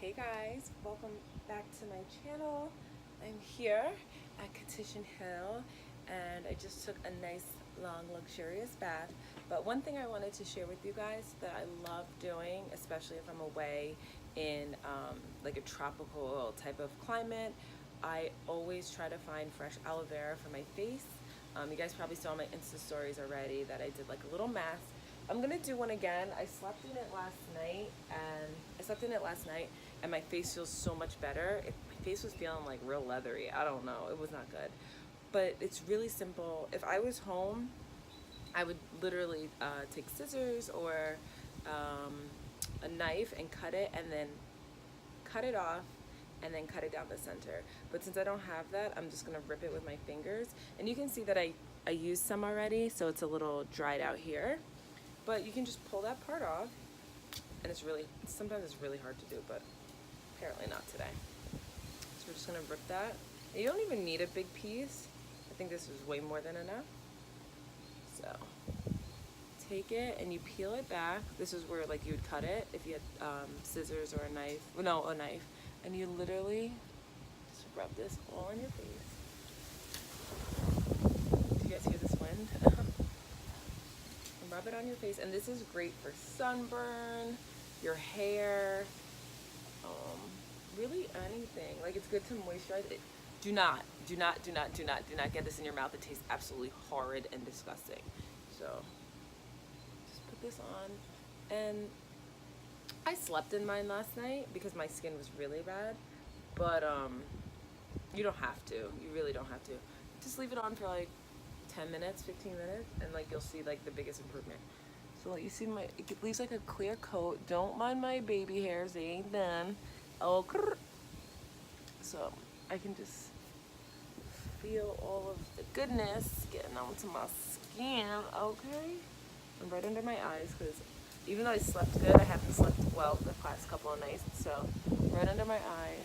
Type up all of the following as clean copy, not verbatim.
Hey guys, welcome back to my channel. I'm here at Petition Hill and I just took a nice long luxurious bath. But one thing I wanted to share with you guys that I love doing, especially if I'm away in like a tropical type of climate, I always try to find fresh aloe vera for my face. You guys probably saw my Insta stories already that I did like a little mask. I'm gonna do one again. I slept in it last night and my face feels so much better. My face was feeling like real leathery. I don't know, it was not good. But it's really simple. If I was home, I would literally take scissors or a knife and cut it and then cut it off and then cut it down the center. But since I don't have that, I'm just gonna rip it with my fingers. And you can see that I used some already, so it's a little dried out here. But you can just pull that part off, and sometimes it's really hard to do, but apparently not today. So we're just gonna rip that. And you don't even need a big piece. I think this is way more than enough. So take it and you peel it back. This is where like you would cut it if you had scissors or a knife. Well, no, a knife. And you literally just rub this all on your face. Do you guys hear this wind? Rub it on your face, and this is great for sunburn, your hair, really anything. Like, it's good to moisturize it. Do not get this in your mouth. It tastes absolutely horrid and disgusting. So just put this on. And I slept in mine last night because my skin was really bad, but you don't have to. You really don't have to. Just leave it on for like 10 minutes, 15 minutes, and like you'll see like the biggest improvement. So like you see it leaves like a clear coat. Don't mind my baby hairs, they ain't done. Oh, so I can just feel all of the goodness getting onto my skin, okay? And right under my eyes, because even though I slept good, I haven't slept well the past couple of nights, so right under my eye.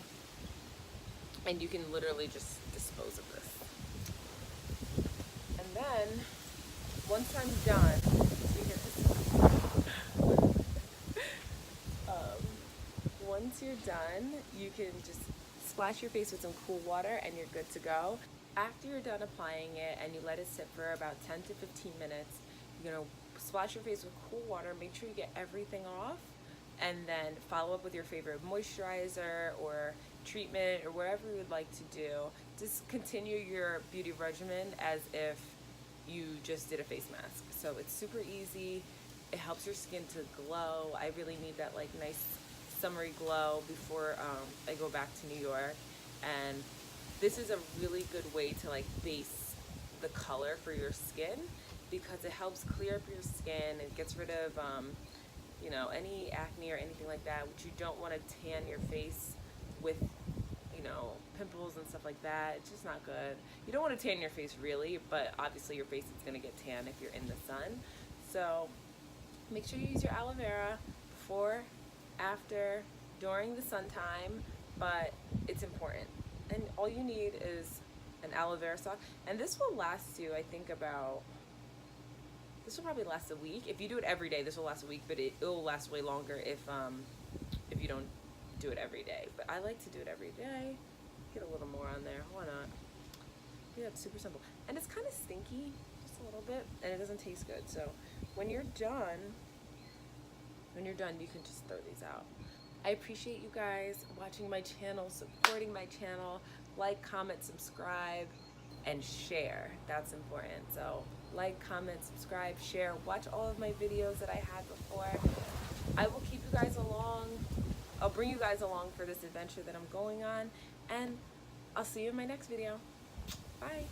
And you can literally just dispose of this. And then, once I'm done, once you're done, you can just splash your face with some cool water and you're good to go. After you're done applying it and you let it sit for about 10 to 15 minutes, you're gonna splash your face with cool water, make sure you get everything off, and then follow up with your favorite moisturizer or treatment or whatever you would like to do. Just continue your beauty regimen as if you just did a face mask. So it's super easy. It helps your skin to glow. I really need that like nice summery glow before I go back to New York. And this is a really good way to like base the color for your skin because it helps clear up your skin. It gets rid of you know, any acne or anything like that, which you don't want to tan your face with, you know, pimples and stuff like that. It's just not good. You don't want to tan your face really, but obviously your face is going to get tan if you're in the sun. So make sure you use your aloe vera before, after, during the sun time, but it's important. And all you need is an aloe vera stalk, and this will last you, I think, this will probably last a week. If you do it every day, this will last a week, but it will last way longer if you don't do it every day. But I like to do it every day. Get a little more on there, why not? Yeah, it's super simple. And it's kind of stinky, just a little bit, and it doesn't taste good. So when you're done, you can just throw these out. I appreciate you guys watching my channel, supporting my channel. Like, comment, subscribe, and share. That's important. So like, comment, subscribe, share, watch all of my videos that I had before. I will keep you guys along. I'll bring you guys along for this adventure that I'm going on, and I'll see you in my next video. Bye.